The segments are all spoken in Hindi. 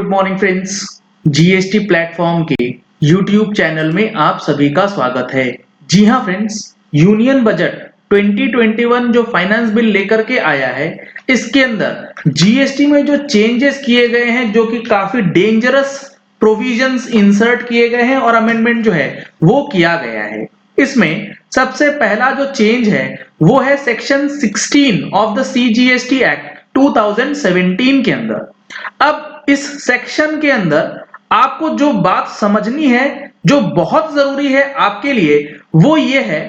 Good morning friends. GST platform के यूट्यूब चैनल में आप सभी का स्वागत है। जी हाँ फ्रेंड्स, यूनियन बजट 2021 जो फाइनेंस बिल लेकर के आया है, इसके अंदर जीएसटी में जो चेंजेस किए गए हैं, जो कि काफी डेंजरस प्रोविजंस इंसर्ट किए गए हैं और अमेंडमेंट जो है वो किया गया है। इसमें सबसे पहला जो चेंज है वो है section 16 of the CGST act 2017 के अंदर। अब इस सेक्शन के अंदर आपको जो बात समझनी है, जो बहुत जरूरी है आपके लिए, वो ये है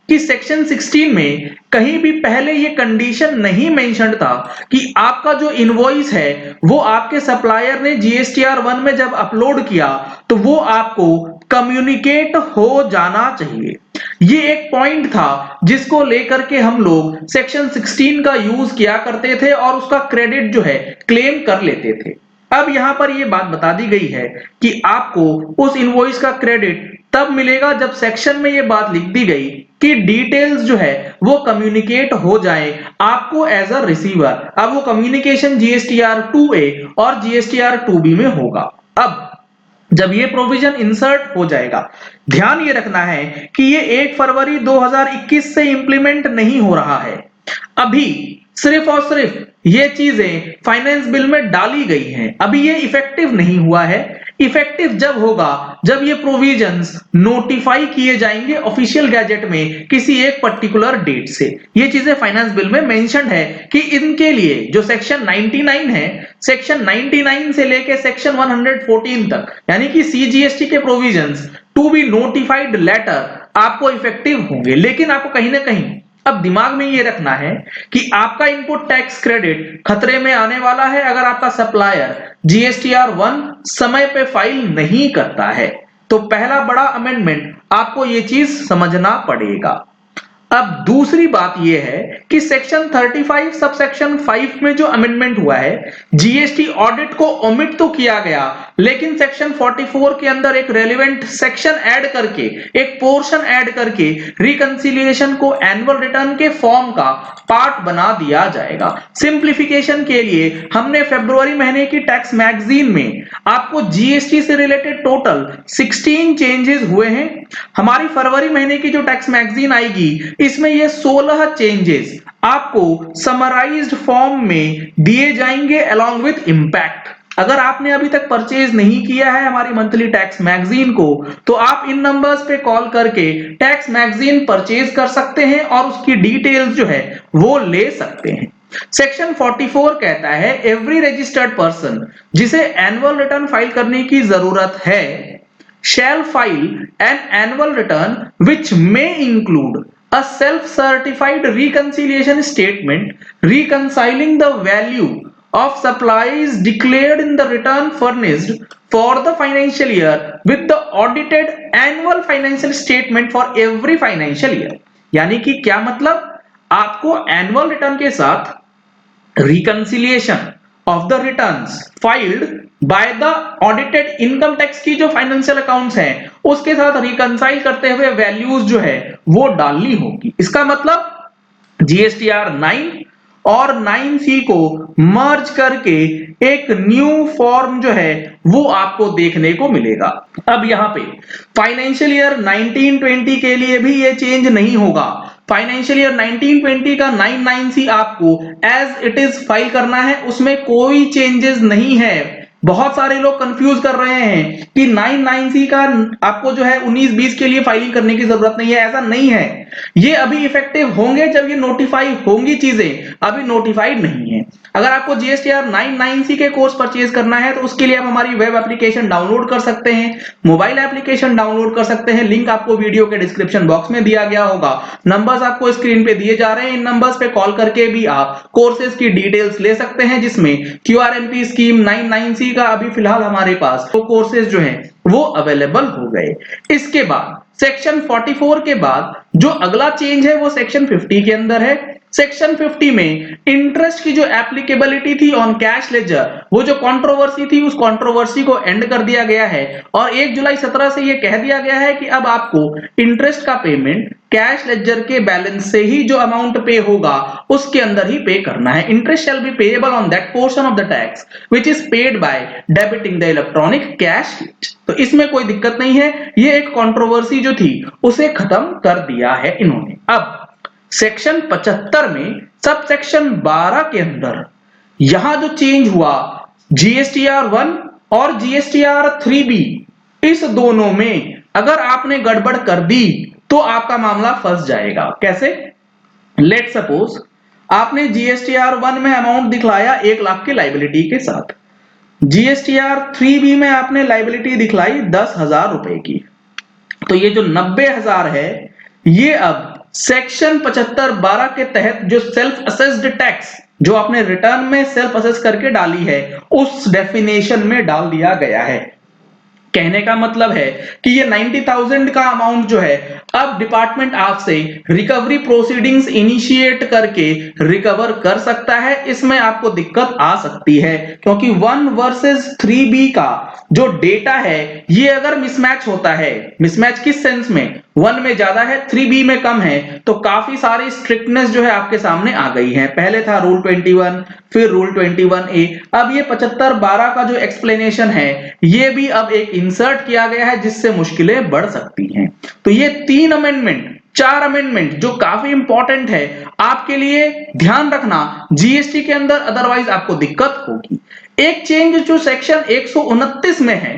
कि सेक्शन 16 में कहीं भी पहले ये कंडीशन नहीं मेंशन था कि आपका जो इनवॉइस है वो आपके सप्लायर ने जीएसटीआर 1 में जब अपलोड किया तो वो आपको कम्युनिकेट हो जाना चाहिए। ये एक पॉइंट था जिसको लेकर के हम लोग सेक्शन 16 का यूज किया करते थे और उसका क्रेडिट जो है क्लेम कर लेते थे। अब यहां पर यह बात बता दी गई है कि आपको उस इनवॉइस का क्रेडिट तब मिलेगा जब सेक्शन में यह बात लिख दी गई कि डिटेल्स जो है वो कम्युनिकेट हो जाए आपको एज अ रिसीवर। अब वो कम्युनिकेशन जीएसटीआर 2A और जीएसटीआर 2B में होगा। अब जब ये प्रोविजन इंसर्ट हो जाएगा, ध्यान ये रखना है कि ये 1 फरवरी 2021 से इंप्लीमेंट नहीं हो रहा है। अभी सिर्फ और सिर्फ ये चीजें फाइनेंस बिल में डाली गई हैं, अभी ये इफेक्टिव नहीं हुआ है। इफेक्टिव जब होगा जब ये प्रोविजंस नोटिफाई किए जाएंगे ऑफिशियल गैजेट में किसी एक पर्टिकुलर डेट से। ये चीजें फाइनेंस बिल में मेंशन है कि इनके लिए जो सेक्शन 99 है, सेक्शन 99 से लेके सेक्शन 114 तक, यानी कि सीजीएसटी के provisions to be notified later आपको इफेक्टिव होंगे। लेकिन आपको कहीं ना कहीं अब दिमाग में ये रखना है कि आपका इनपुट टैक्स क्रेडिट खतरे में आने वाला है अगर आपका सप्लायर जीएसटीआर 1 समय पे फाइल नहीं करता है। तो पहला बड़ा अमेंडमेंट आपको ये चीज समझना पड़ेगा। अब दूसरी बात यह है कि सेक्शन 35 सबसेक्शन 5 में जो अमेंडमेंट हुआ है, जीएसटी ऑडिट को ओमिट तो किया गया, लेकिन सेक्शन 44 के अंदर एक रेलेवेंट सेक्शन ऐड करके, एक पोर्शन ऐड करके रिकंसिलिएशन को एनुअल रिटर्न के फॉर्म का पार्ट बना दिया जाएगा। सिंप्लीफिकेशन के लिए हमने फरवरी महीने की टैक्स मैगजीन में आपको जीएसटी से रिलेटेड टोटल 16 चेंजेस हुए हैं। हमारी फरवरी महीने की जो टैक्स मैगजीन आएगी इसमें ये 16 चेंजेस आपको समराइज्ड फॉर्म में दिए जाएंगे अलोंग विथ इंपैक्ट। अगर आपने अभी तक परचेज नहीं किया है हमारी मंथली टैक्स मैगजीन को, तो आप इन नंबर्स पे कॉल करके टैक्स मैगजीन परचेज कर सकते हैं और उसकी डिटेल्स जो है वो ले सकते हैं। सेक्शन 44 कहता है एवरी रजिस्टर्ड पर्सन जिसे एनुअल रिटर्न फाइल करने की जरूरत है shall file an annual return which may include a self-certified reconciliation statement reconciling the value of supplies declared in the return furnished for the financial year with the audited annual financial statement for every financial year। यानी कि क्या मतलब, आपको एनुअल रिटर्न के साथ reconciliation of the returns filed by the audited income tax की जो फाइनेंशियल अकाउंट्स हैं उसके साथ रिकंसाइल करते हुए वैल्यूज जो है वो डालनी होगी। इसका मतलब जीएसटीआर 9 और 9C को मर्ज करके एक न्यू फॉर्म जो है वो आपको देखने को मिलेगा। अब यहां पे फाइनेंशियल ईयर 1920 के लिए भी ये चेंज नहीं होगा। फाइनेंशियल ईयर 1920 का 99C आपको एज इट इज फाइल करना है, उसमें कोई चेंजेस नहीं है। बहुत सारे लोग कंफ्यूज कर रहे हैं कि 99C का आपको जो है 19-20 के लिए फाइलिंग करने की जरूरत नहीं है। ऐसा नहीं है, ये अभी इफेक्टिव होंगे जब ये नोटिफाई होंगी चीजें, अभी नोटिफाइड नहीं है। अगर आपको जीएसटीआर 99C के कोर्स परचेज करना है तो उसके लिए आप हमारी वेब एप्लीकेशन डाउनलोड कर सकते हैं, मोबाइल एप्लीकेशन डाउनलोड कर सकते हैं। लिंक आपको वीडियो के डिस्क्रिप्शन बॉक्स में दिया गया होगा। नंबर्स आपको स्क्रीन पे दिए जा रहे हैं, इन नंबर्स पे कॉल करके भी आप कोर्सेज की डिटेल्स ले सकते हैं, जिसमें क्यूआरएमपी स्कीम 99C का अभी फिलहाल हमारे पास तो कोर्सेज जो हैं वो अवेलेबल हो गए। इसके बाद सेक्शन 44 के बाद जो अगला चेंज है वो सेक्शन 50 के अंदर है। सेक्शन 50 में इंटरेस्ट की जो एप्लीकेबिलिटी थी ऑन कैश लेजर, वो जो कंट्रोवर्सी थी उस कंट्रोवर्सी को एंड कर दिया गया है और 1 जुलाई 17 से ये कह दिया गया है कि अब आपको इंटरेस्ट का पेमेंट कैश लेजर के बैलेंस से ही जो अमाउंट पे होगा उसके अंदर ही पे करना है। Interest shall be payable on that portion of the tax which is paid by debiting the electronic cash. तो इसमें कोई दिक्कत नहीं है, ये एक कंट्रोवर्सी जो थी उसे खत्म कर दिया है इन्होंने। अब सेक्शन 75 में सब सेक्शन 12 के अंदर यहां जो चेंज हुआ, जीएसटीआर 1 और जीएसटीआर 3B, इस दोनों में अगर आपने गड़बड़ कर दी तो आपका मामला फंस जाएगा। कैसे? लेट सपोज आपने जीएसटीआर 1 में अमाउंट दिखलाया 1 लाख की लाइबिलिटी के साथ, जीएसटीआर 3B में आपने लाइबिलिटी दिखलाई 10,000 रुपए की, तो ये जो 90,000 है ये अब सेक्शन 75(12) के तहत जो सेल्फ असेस्ड टैक्स जो आपने रिटर्न में सेल्फ असेस करके डाली है उस डेफिनेशन में डाल दिया गया है। कहने का मतलब है कि ये 90,000 का अमाउंट जो है अब डिपार्टमेंट आपसे रिकवरी प्रोसीडिंग्स इनिशिएट करके रिकवर कर सकता है। इसमें आपको दिक्कत आ सकती है क्योंकि 1 वर्सेस 3B का जो डेटा है ये अगर मिसमैच होता है, मिसमैच किस सेंस में, 1 में ज्यादा है 3B में कम है, तो काफी सारी स्ट्रिक्टनेस जो है आपके सामने आ गई है। पहले था रूल 21, फिर रूल 21A, अब ये 75(12) का जो एक्सप्लेनेशन है ये भी अब एक इंसर्ट किया गया है जिससे मुश्किलें बढ़ सकती हैं। तो ये 3 अमेंडमेंट, 4 अमेंडमेंट जो काफी इंपॉर्टेंट है आपके लिए, ध्यान रखना जीएसटी के अंदर, अदरवाइज आपको दिक्कत होगी। एक चेंज जो सेक्शन 129 में है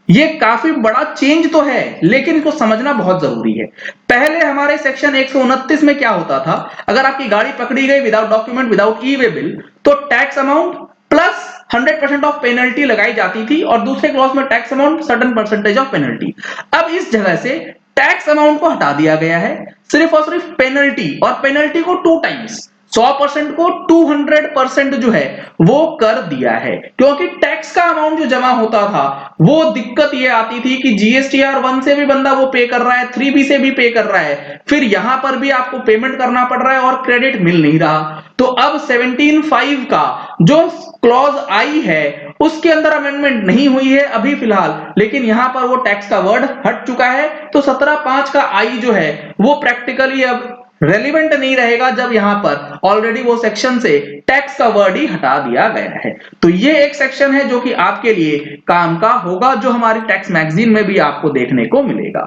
ये काफी बड़ा चेंज तो है लेकिन इसको समझना बहुत जरूरी है। पहले हमारे सेक्शन 129 में क्या होता था, अगर आपकी गाड़ी पकड़ी गई विदाउट डॉक्यूमेंट, विदाउट ई वे बिल, तो tax amount plus 100% of penalty लगाई जाती थी और दूसरे क्लॉज में tax amount certain percentage of penalty. अब इस जगह से टैक्स अमाउंट को हटा दिया गया है, सिर्फ और सिर्फ पेनल्टी, और पेनल्टी को 2 टाइम्स, 100% को 200% जो है वो कर दिया है। क्योंकि टैक्स का अमाउंट जो जमा होता था वो दिक्कत ये आती थी कि जीएसटीआर 1 से भी बंदा वो पे कर रहा है, 3B से भी पे कर रहा है, फिर यहां पर भी आपको पेमेंट करना पड़ रहा है और क्रेडिट मिल नहीं रहा। तो अब 17(5) का जो क्लॉज आई है उसके अंदर अमेंडमेंट नहीं हुई है अभी फिलहाल, लेकिन यहां पर वो टैक्स का वर्ड हट चुका है। तो 17(5) का आई जो है वो प्रैक्टिकली अब रेलिवेंट नहीं रहेगा जब यहां पर ऑलरेडी वो सेक्शन से टैक्स का वर्ड ही हटा दिया गया है। तो ये एक सेक्शन है जो कि आपके लिए काम का होगा, जो हमारी टैक्स मैगजीन में भी आपको देखने को मिलेगा।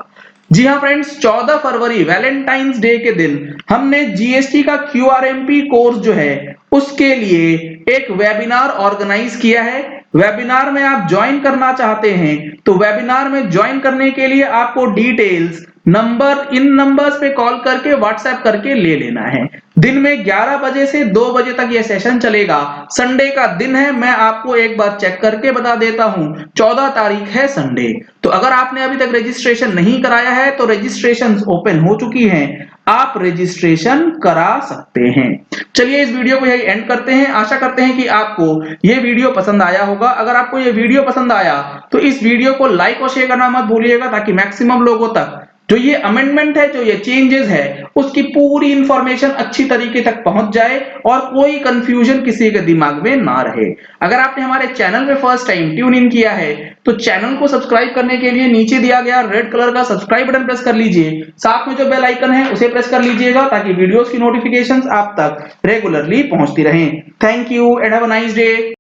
जी हाँ फ्रेंड्स, 14 फरवरी वैलेंटाइंस डे के दिन हमने जीएसटी का QRMP कोर्स जो है उसके लिए एक वेबिनार ऑर्गेनाइज किया है। वेबिनार में आप ज्वाइन करना चाहते हैं तो वेबिनार में ज्वाइन करने के लिए आपको डिटेल्स इन नंबर्स पे कॉल करके व्हाट्सएप करके ले लेना है। दिन में 11 बजे से 2 बजे तक ये सेशन चलेगा। संडे का दिन है, मैं आपको एक बार चेक करके बता देता हूं, 14 तारीख है संडे। तो अगर आपने अभी तक रजिस्ट्रेशन नहीं कराया है तो रजिस्ट्रेशन ओपन हो चुकी हैं, आप रजिस्ट्रेशन करा सकते हैं। चलिए इस वीडियो को यही एंड करते हैं। आशा करते हैं कि आपको ये वीडियो पसंद आया होगा। अगर आपको ये वीडियो पसंद आया तो इस वीडियो को लाइक और शेयर करना मत भूलिएगा ताकि मैक्सिमम लोगों तक जो ये अमेंडमेंट है, जो ये चेंजेस है, उसकी पूरी इंफॉर्मेशन अच्छी तरीके तक पहुंच जाए और कोई कंफ्यूजन किसी के दिमाग में ना रहे। अगर आपने हमारे चैनल में फर्स्ट टाइम ट्यून इन किया है तो चैनल को सब्सक्राइब करने के लिए नीचे दिया गया रेड कलर का सब्सक्राइब बटन प्रेस कर लीजिए, साथ में जो बेल आइकन है उसे प्रेस कर लीजिएगा ताकि वीडियोस की नोटिफिकेशंस आप तक रेगुलरली पहुंचती रहें। Thank you and have a nice day.